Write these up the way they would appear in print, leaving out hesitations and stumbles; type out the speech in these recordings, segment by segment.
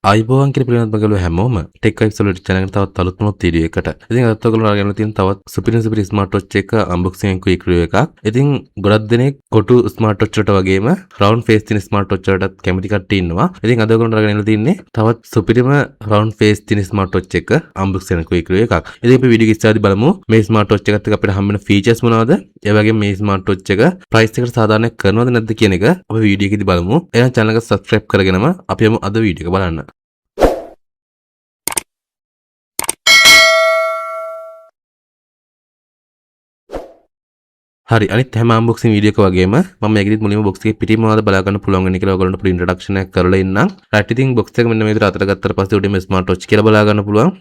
අයිබෝවන් කියලා පිළිගන්නත් මගලු හැමෝම ටෙක් වයිබ්ස් වල channel එකට තවත් අලුත් මොනොත් වීඩියෝ එකට. ඉතින් අදත් ඔයගොල්ලෝ අරගෙන තියෙන තවත් සුපිරි ස්මාර්ට් වොච් එක අන්බොක්සිං and quick review එකක්. ඉතින් ගොඩක් දෙනෙක් කොටු ස්මාර්ට් වොච් වලට වගේම රවුන්ඩ් ෆේස් තියෙන ස්මාර්ට් වොච් වලටත් කැමති කට්ටිය ඉන්නවා. ඉතින් අද ඔයගොල්ලෝ අරගෙන තින්නේ තවත් සුපිරිම රවුන්ඩ් ෆේස් තියෙන ස්මාර්ට් වොච් එක අන්බොක්සිං and quick review එකක්. ඉතින් අපි වීඩියෝ එක ඉස්සරහදී බලමු මේ ස්මාර්ට් වොච් එකත් එක්ක අපිට හම්බ වෙන ෆීචර්ස් මොනවද? ඒ වගේම මේ ස්මාර්ට් වොච් එක ප්‍රයිස් එකට සාධාරණයක් කරනවද නැද්ද කියන එක අපි වීඩියෝ එකේදී බලමු. එහෙනම් channel එක subscribe කරගෙනම අපි යමු අද වීඩියෝ එක බලන්න. හරි අනිත් හැම අන්බොක්සිං වීඩියෝ එක වගේම මම මේකෙදිත් මුලින්ම බොක්ස් එකේ පිටින් මොනවද බලා ගන්න පුළුවන් වෙන්නේ කියලා ඔයගොල්ලන්ට පොඩි ඉන්ට්‍රොඩක්ෂන් එකක් කරලා ඉන්නම්. රයිට් ඉතින් බොක්ස් එක මෙන්න මේ විදිහට අතට ගත්තට පස්සේ උඩින් මේ ස්මාර්ට් වොච් කියලා බලා ගන්න පුළුවන්.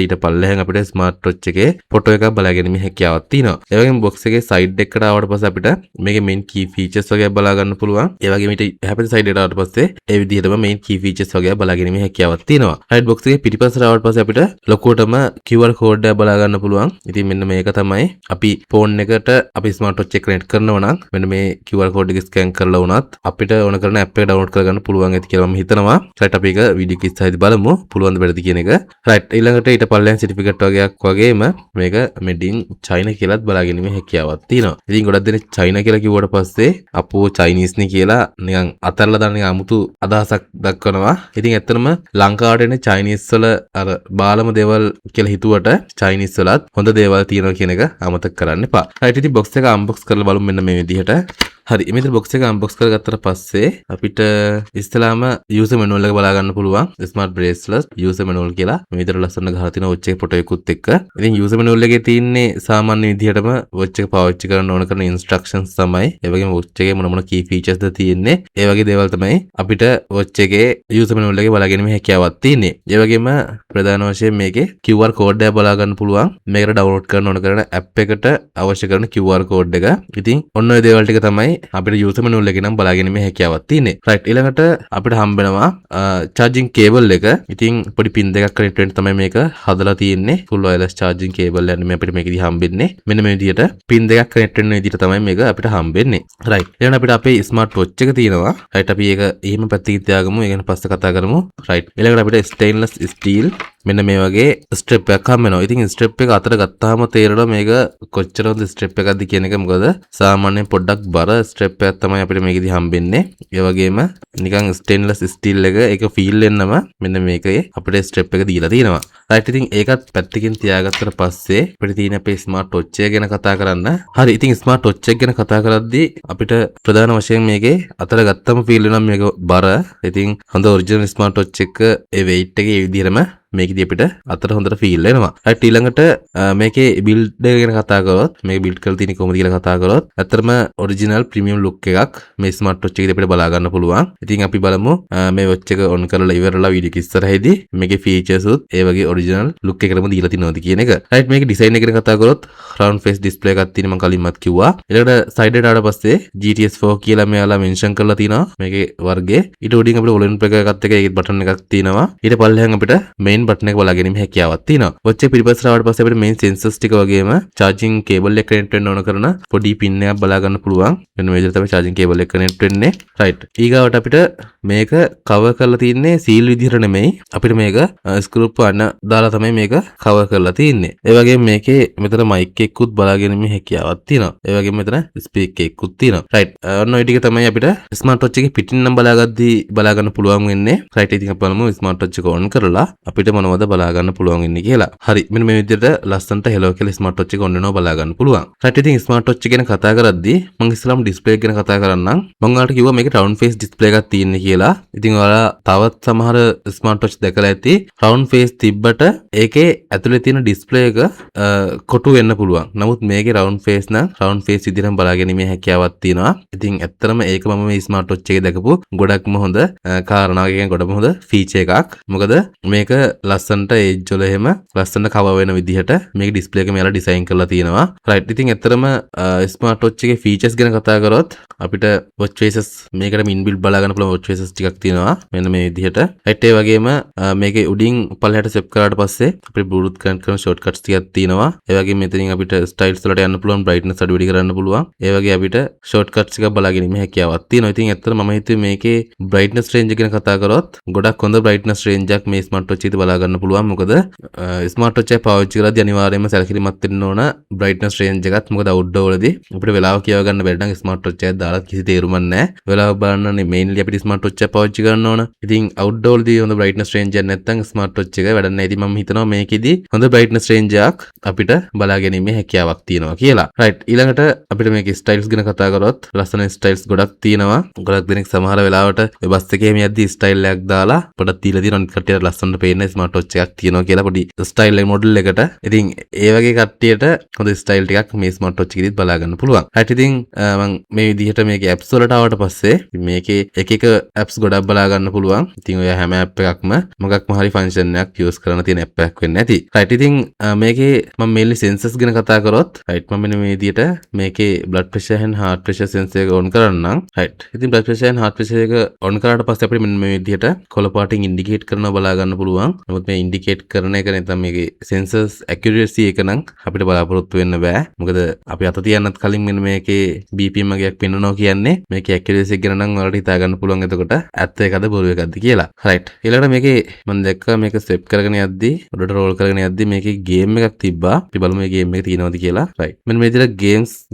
ඊට පල්ලෙහෙන් අපිට ස්මාර්ට් වොච් එකේ ෆොටෝ එකක් බලා ගැනීමේ හැකියාවක් තියෙනවා. ඒ වගේම බොක්ස් එකේ සයිඩ් එකට ආවට පස්සේ අපිට මේකේ මේන් කී ෆීචර්ස් වගේ බලා ගන්න පුළුවන්. ඒ වගේම ඊට එහා පැත්තේ සයිඩ් එකට ආවට පස්සේ ඒ විදිහටම මේන් කී ෆීචර්ස් වගේ බලා ගැනීමේ හැකියාවක් තියෙනවා. රයිට් බොක්ස් එකේ පිටිපස්සට ආවට පස්සේ අපිට ලොකුවටම QR කෝඩ් එක බලා ගන්න පුළුවන්. ඉතින් මෙන්න මේක තමයි අපි ෆෝන් එකට අපි ස්මාර්ට් වොච් එක කනෙක්ට් කරනවා නම් මෙන්න මේ QR කෝඩ් එක ස්කෑන් කරලා වුණත් අපිට ඕන කරන ඇප් එක ඩවුන්ලෝඩ් කරගන්න පුළුවන් ඇති කියලා මම හිතනවා. රයිට් අපි ඒක වීඩියෝ එක ඉස්සරහදී බලමු පුළුවන් ද බැරිද කියන එක. රයිට් ඊළඟට ඊට පල්ලෙන් සර්ටිෆිකේට් වගේක් වගේම මේක made in China කියලාත් බලාගැනීමේ හැකියාවක් තියෙනවා. ඉතින් ගොඩක් දෙනෙක් China කියලා කිව්වට පස්සේ අපෝ Chinese නේ කියලා නිකන් අතල්ලා දාන නිකන් අමුතු අදහසක් දක්වනවා. ඉතින් ඇත්තටම ලංකාවට එන්නේ Chinese වල අර බාලම දේවල් කියලා හිතුවට Chinese වලත් හොඳ දේවල් තියෙනවා කියන එක අමතක කරන්න එපා. රයිට් ඉතින් බොක්ස් එක අන්බොක්ස් කරලා බලමු මෙන්න මේ විදිහට. හරි මේ බොක්ස් එක අන්බොක්ස් කරගත්තට පස්සේ අපිට ඉස්සෙල්ලාම යූසර් මැනුවල් එක බලා ගන්න පුළුවන්. ස්මාර්ට් බ්‍රේස්ලට් යූසර් මැනුවල් කියලා මේ විදිහට ලස්සන ගහලා තියෙන වොච් එකේ ෆොටෝ එකකුත් එක්ක. ඉතින් යූසර් මැනුවල් එකේ තියෙන්නේ සාමාන්‍ය විදිහටම වොච් එක පාවිච්චි කරන්න ඕන කරන ඉන්ස්ට්‍රක්ෂන්ස් තමයි. ඒ වගේම වොච් එකේ මොන කී ෆීචර්ස්ද තියෙන්නේ. ඒ වගේ දේවල් තමයි අපිට වොච් එකේ යූසර් මැනුවල් එකේ බලා ගැනීමේ හැකියාවක් තියෙන්නේ. ඒ වගේම ප්‍රධාන වශයෙන් මේකේ QR කෝඩ් එක බලා ගන්න පුළුවන්. මේකට ඩවුන්ලෝඩ් කරන්න ඕන කරන ඇප් එකට අවශ්‍ය කරන QR කෝඩ් එක. ඉතින් ඔන්න ඔය දේවල් ටික තමයි අපිට යූසර් මැනුවල් එකේ නම් බලාගැනීමේ හැකියාවක් තියෙන්නේ. රයිට් ඊළඟට අපිට හම්බ වෙනවා charging cable එක. ඉතින් පොඩි පින් දෙකක් කනෙක්ට් වෙන්න තමයි මේක හදලා තියෙන්නේ. full wireless charging cable යන්නේ අපිට මේකෙදි හම්බෙන්නේ. මෙන්න මේ විදිහට පින් දෙකක් කනෙක්ට් වෙන විදිහට තමයි මේක අපිට හම්බෙන්නේ. රයිට් ඊළඟට අපිට අපේ ස්මාර්ට් වොච් එක තියෙනවා. රයිට් අපි ඒක එහෙම පැත්තකින් තියාගමු. ඒ ගැන පස්සේ කතා කරමු. රයිට් ඊළඟට අපිට stainless steel මෙන්න මේ වගේ ස්ට්‍රිප් එකක් හම්බ වෙනවා. ඉතින් ස්ට්‍රිප් එක අතට ගත්තාම තේරෙනවා මේක කොච්චරද ස්ට්‍රිප් එකක්ද කියන එක. මොකද සාමාන්‍යයෙන් පොඩ්ඩක් බර ස්ට්‍රිප් එකක් තමයි අපිට මේකෙදි හම්බෙන්නේ. ඒ වගේම නිකන් ස්ටේන්ලස් ස්ටිල් එක ඒක ෆීල් වෙන්නම මෙන්න මේකේ අපිට ස්ට්‍රිප් එක දීලා තියෙනවා. රයිට් ඉතින් ඒකත් පැත්තකින් තියාගත්තට පස්සේ අපිට තියෙන අපේ ස්මාර්ට් වොච් එක ගැන කතා කරන්න. හරි ඉතින් ස්මාර්ට් වොච් එක ගැන කතා කරද්දී අපිට ප්‍රධාන වශයෙන් මේකේ අතට ගත්තම ෆීල් වෙනවා මේක බර. ඉතින් හොඳ ඔරිජිනල් ස්මාර්ට් වොච් එක ඒ weight එකේ ඒ විදිහටම මේකදී අපිට අතට හොඳට ෆීල් වෙනවා. රයිට් ඊළඟට මේකේ බිල්ඩ් එක ගැන කතා කරොත් මේක බිල්ඩ් කරලා තියෙන කොහොමද කියලා කතා කරොත් ඇත්තටම ඔරිජිනල් ප්‍රීමියම් ලුක් එකක් මේ ස්මාර්ට් වොච් එකේදී අපිට බලා ගන්න පුළුවන්. ඉතින් අපි බලමු මේ වොච් එක ඔන් කරලා ඉවරලා වීඩියෝ එක ඉස්සරහදී මේකේ ෆීචර්ස් උත් ඒ වගේ ඔරිජිනල් ලුක් එකකටම දීලා තියෙනවද කියන එක. රයිට් මේකේ ඩිසයින් එක ගැන කතා කරොත් රවුන්ඩ් ෆේස් ඩිස්ප්ලේ එකක් තියෙන මම කලින්මත් කිව්වා. ඊළඟට සයිඩ් එකට ආවට පස්සේ GTS 4 කියලා මෙයාලා මෙන්ෂන් කරලා තියෙනවා මේකේ වර්ගයේ. ඊට උඩින් අපිට ඔලෙන් එකක් එක්ක ඒකේ බටන් එකක් තියෙනවා. ඊට පල්ලෙහාන් අපිට මේන් බටන් එක බලා ගැනීම හැකියාවක් තියෙනවා. වොච් එක පිටිපස්සට ආවට පස්සේ අපිට මේන් සෙන්සර්ස් ටික වගේම charging cable එක කනෙක්ට් වෙන්න ඕන කරන පොඩි පින් එකක් බලා ගන්න පුළුවන්. මෙන්න මේ විදිහට තමයි charging cable එක කනෙක්ට් වෙන්නේ. රයිට්. ඊගාවට අපිට මේක කවර් කරලා තියෙන්නේ සීල් විදිහට නෙමෙයි. අපිට මේක ස්ක්‍රූ පන්න දාලා තමයි මේක කවර් කරලා තියෙන්නේ. ඒ වගේම මේකේ මෙතන මයික් එකකුත් බලා ගැනීමේ හැකියාවක් තියෙනවා. ඒ වගේම මෙතන ස්පීකර් එකකුත් තියෙනවා. රයිට්. ඔන්න ඔය ටික තමයි අපිට ස්මාර්ට් වොච් එකේ පිටින් නම් බලාගද්දී බලා ගන්න පුළුවන් වෙන්නේ. රයිට්. ඉතින් අපි බලමු ස්මාර්ට් වොච් එක ඔන් කරලා අපිට මොනවද බලා ගන්න පුළුවන් වෙන්නේ කියලා. හරි මෙන්න මේ විදිහට ලස්සනට හෙලෝ කියලා ස්මාර්ට් වොච් එක ඔන් වෙනවා බලා ගන්න පුළුවන්. රයිට් ඉතින් ස්මාර්ට් වොච් එක ගැන කතා කරද්දී මම ඉස්සෙල්ලාම ඩිස්ප්ලේ එක ගැන කතා කරන්නම්. මම ඔයාලට කිව්වා මේකේ රවුන්ඩ් ෆේස් ඩිස්ප්ලේ එකක් තියෙන්නේ කියලා. ඉතින් ඔයාලා තවත් සමහර ස්මාර්ට් වොච් දැකලා ඇති රවුන්ඩ් ෆේස් තිබ්බට ඒකේ ඇතුලේ තියෙන ඩිස්ප්ලේ එක කොටු වෙන්න පුළුවන්. නමුත් මේකේ රවුන්ඩ් ෆේස් නම් රවුන්ඩ් ෆේස් විදිහටම බලා ගැනීමේ හැකියාවක් තියෙනවා. ඉතින් ඇත්තටම ඒක මම මේ ස්මාර්ට් වොච් එකේ දැකපු ගොඩක්ම හොඳ කාරණාවක්. කියන්නේ ගොඩම හොඳ ෆීචර් එකක්. මොකද මේක ලස්සනට ඒජ් වල එහෙම ලස්සනට කවර් වෙන විදිහට මේක ඩිස්ප්ලේ එක මෙයාලා ඩිසයින් කරලා තියෙනවා. රයිට්. ඉතින් ඇත්තටම ස්මාර්ට් වොච් එකේ ෆීචර්ස් ගැන කතා කරොත් අපිට වොච් ෆේසස් මේකට ඉන්බිල්ට් බලා ගන්න පුළුවන් වොච් ෆේසස් ටිකක් තියෙනවා. මෙන්න මේ විදිහට. රයිට්. ඒ වගේම මේකේ උඩින් පල්ලෙහාට ස්වෙප් කරාට පස්සේ අපිට බ්ලූටූත් කනෙක්ට් කරන ෂෝට් කට්ස් ටිකක් තියෙනවා. ඒ වගේම මෙතනින් අපිට ස්ටයිල්ස් වලට යන්න පුළුවන්, බ්‍රයිට්නස් අඩු වැඩි කරන්න පුළුවන්. ඒ වගේ අපිට ෂෝට් කට්ස් ටිකක් බලා ගැනීමේ හැකියාවක් තියෙනවා. ඉතින් ඇත්තටම මම හිතුවේ මේකේ බ්‍රයිට්නස් රේන්ජ් එක ගැන කතා කරොත් ගොඩක් හොඳ බ්‍රයිට්නස් රේන්ජ් එකක් මේ ස්මාර්ට් වොච් එකේ බලා ගන්න පුළුවන්. මොකද ස්මාර්ට් වොච් එක පාවිච්චි කරද්දී අනිවාර්යයෙන්ම සැලකිලිමත් වෙන්න ඕන බ්‍රයිට්නස් රේන්ජ් එකත්. මොකද අවුට්ඩෝර් වලදී අපිට වෙලාව කියව ගන්න බැරි නම් ස්මාර්ට් වොච් එකක් දාලා කිසි තේරුමක් නැහැ. වෙලාව බලන්න මේන්ලි අපිට ස්මාර්ට් වොච් එක පාවිච්චි කරන්න ඕන. ඉතින් අවුට්ඩෝර් වලදී හොඳ බ්‍රයිට්නස් රේන්ජ් එකක් නැත්නම් ස්මාර්ට් වොච් එක වැඩක් නැහැ. ඉතින් මම හිතනවා මේකෙදි හොඳ බ්‍රයිට්නස් රේන්ජ් එකක් අපිට බලා ගැනීමේ හැකියාවක් තියෙනවා කියලා. රයිට්. ඊළඟට අපිට මේකේ ස්ටයිල්ස් ගැන කතා කරොත් ලස්සන ස්ටයිල්ස් ගොඩක් තියෙනවා. ගොඩක් දෙනෙක් සමහර වෙලාවට බස් එකේ යද්දී ස්ටයිල් එකක් දාලා පොඩක් තියලා තියෙනවා. අනිත් කට්ටියට ලස්සනට පේන්න ස්මාර්ට් වොච් එකක් තියෙනවා කියලා පොඩි ස්ටයිල් එක මොඩල් එකට. ඉතින් ඒ වගේ කට්ටියට හොඳ ස්ටයිල් ටිකක් මේ ස්මාර්ට් වොච් එකේදීත් බලා ගන්න පුළුවන්. රයිට්. ඉතින් මම මේ විදිහට මේකේ ඇප්ස් වලට ආවට පස්සේ මේකේ එක එක ඇප්ස් ගොඩක් බලා ගන්න පුළුවන්. ඉතින් ඔය හැම ඇප් එකක්ම මොකක්ම හරි ෆන්ක්ෂන් එකක් යූස් කරන තියෙන ඇප් එකක් වෙන්නේ නැති. රයිට්. ඉතින් මේකේ මම මේන්ලි සෙන්සර්ස් ගැන කතා කරොත් රයිට් මම මෙන්න මේ විදිහට මේකේ blood pressure and heart pressure sensor එක on කරන්නම්. රයිට්. ඉතින් blood pressure and heart pressure එක on කරාට පස්සේ අපිට මෙන්න මේ විදිහට කොළ පාටින් ඉන්ඩිකේට් කරනවා බලා ගන්න පුළුවන්. නමුත් මේ ඉන්ඩිකේට් කරන එක නැත්නම් මේකේ sensors accuracy එක නම් අපිට බලාපොරොත්තු වෙන්න බෑ. මොකද අපි අත තියන්නත් කලින් මෙන්න මේකේ BPM එකක් පෙන්වනවා කියන්නේ මේකේ accuracy එක ගැන නම් ඔයාලට හිතා ගන්න පුළුවන් එතකොට ඇත්ත එකද බොරු එකක්ද කියලා. රයිට්. ඊළඟට මේකේ මම දැක්කා මේක ස්වෙප් කරගෙන යද්දී උඩට රෝල් කරගෙන යද්දී මේකේ ගේම් එකක් තිබ්බා. අපි බලමු මේ ගේම් එක තියෙනවද කියලා. රයිට්. මෙන්න මේ විදිහට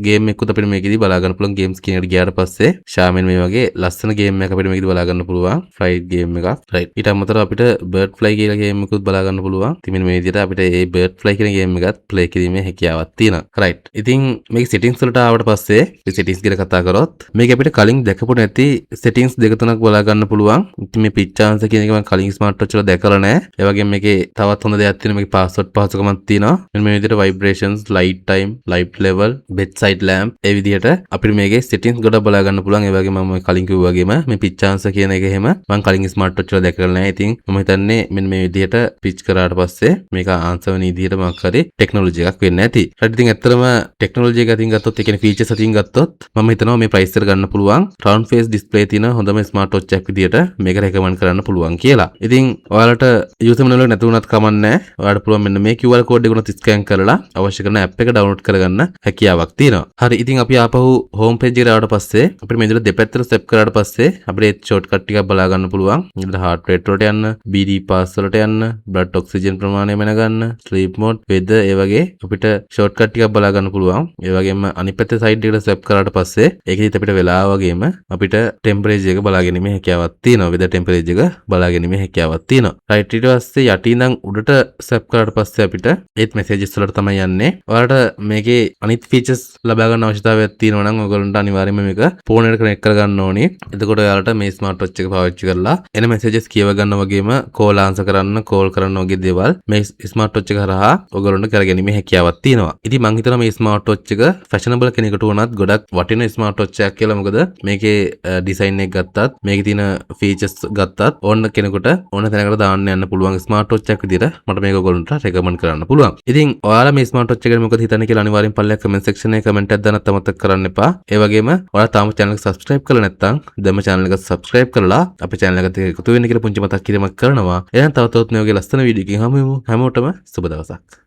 ගේම් එකකුත් අපිට මේකෙදි බලා ගන්න පුළුවන්. ගේම්ස් කියන එකට ගියාට පස්සේ ශාමෙන් මේ වගේ ලස්සන ගේම් එකක් අපිට මේකෙදි බලා ගන්න පුළුවන්. ෆ්ලයිට් ගේම් එකක්. රයිට්. ඊට අමතරව අපිට බර්ඩ් ෆ්ලයි කියලා ගේම් එකකුත් බලා ගන්න පුළුවන්. ඉතින් මෙන්න මේ විදිහට අපිට මේ බර්ඩ් ෆ්ලයි කියන ගේම් එකත් ප්ලේ කිරීමේ හැකියාවක් තියෙනවා. රයිට්. ඉතින් මේක සෙටින්ග්ස් වලට ආවට පස්සේ මේ සෙටින්ග්ස් ගැන කතා කරොත් මේක අපිට කලින් දැකපු නැති සෙටින්ග්ස් දෙක තුනක් බලා ගන්න පුළුවන්. ඉතින් මේ පිච් chance කියන එක මම කලින් ස්මාර්ට් වොච් වල දැකලා නැහැ. ඒ වගේම මේකේ තවත් හොඳ දෙයක් තියෙනවා. මේකේ පාස්වර්ඩ් පහසුකමක් තියෙනවා. මෙන්න මේ විදිහට vibrations, light time, light level, bedside lamp ඒ විදිහට අපිට මේකේ settings ගොඩක් බලා ගන්න පුළුවන්. ඒ වගේම මම කලින් කිව්වා වගේම මේ pitch chance කියන එක එහෙම මම කලින් ස්මාර්ට් වොච් වල දැකලා නැහැ. ඉතින් මම හිතන්නේ මෙන්න මේ විදිහට pitch කරාට පස්සේ මේක ආන්සර් වෙන විදිහට මොකක් හරි ටෙක්නොලොජි එකක් වෙන්නේ නැති. හරිද? ඉතින් ඇත්තටම ටෙක්නොලොජි එක අතින් ගත්තොත් ඒ කියන්නේ features අතින් ගත්තොත් මම හිතනවා මේ price එක ගන්න පුළුවන් round face display තියෙන හොඳම ස්මාර්ට් වොච් එකක් විදිහට මේක recommend කරන්න පුළුවන් කියලා. ඉතින් ඔයාලට user manual එක නැති වුණත් කමක් නැහැ. ඔයාලට පුළුවන් මෙන්න මේ QR code එක උනත් ස්කෑන් කරලා අවශ්‍ය කරන app එක download කරගන්න හැකියාවක් තියෙනවා. හරි. ඉතින් අපි ආපහු home page එකට ආවට පස්සේ අපිට මේ විදිහට දෙපැත්තට step කරාට පස්සේ අපිට shortcut ටිකක් බලා ගන්න පුළුවන්. ඊළඟට heart rate වලට යන්න, BD pass වලට යන්න, blood oxygen ප්‍රමාණය මැනගන්න, sleep mode, weather ඒ වගේ අපිට shortcut ටිකක් බලා ගන්න පුළුවන්. ඒ වගේම අනිත් පැත්තේ side එකට step කරාට පස්සේ ඒකෙදිත් අපිට වෙලාව වගේම අපිට temperature එක බලා ගැනීමේ හැකියාවක් තියෙනවා. weather temperature එක බලා ගැනීමේ හැකියාවක් තියෙනවා. right. ඊට පස්සේ යටින් ඉඳන් උඩට step කරාට පස්සේ අපිට ඒත් messages වලට තමයි යන්නේ. ඔයාලට මේකේ අනිත් features ලබා ගන්න අවශ්‍යතාවයක් තියෙනවා නම් ඔයගොල්ලන්ට අනිවාර්යයෙන්ම මේක phone එකට connect කරගන්න ඕනේ. එතකොට ඔයාලට මේ smart watch එක පාවිච්චි කරලා එන messages කියව ගන්න වගේම call answer කරන්න, call කරන්න වගේ දේවල් මේ smart watch එක හරහා ඔයගොල්ලන්ට කරගැනීමේ හැකියාවක් තියෙනවා. ඉතින් මම හිතනවා මේ smart watch එක fashionable කෙනෙකුට උනත් ගොඩක් වටින smart watch එකක් කියලා. මොකද මේකේ design එක ගත්තත්, මේකේ තියෙන features ගත්තත් ඕන කෙනෙකුට ඕන තැනකට දාන්න යන්න පුළුවන් smart watch එකක් විදිහට මට මේක ඔයගොල්ලන්ට recommend කරන්න පුළුවන්. ඉතින් ඔයාලා මේ smart watch එක ගැන මොකද හිතන්නේ කියලා අනිවාර්යෙන් පල්ලෙහා comment section එකේ comment එකක් දාන්නත් අමතක කරන්න එපා. ඒ වගේම ඔයාලා තාම channel එක subscribe කරලා නැත්නම් දැන්ම channel එක subscribe කරලා අපේ channel එකට එකතු වෙන්න කියලා පුංචි මතක් කිරීමක් කරනවා. එහෙනම් තව තවත් මේ වගේ ලස්සන වීඩියෝ එකකින් හමු වෙමු. හැමෝටම සුබ දවසක්.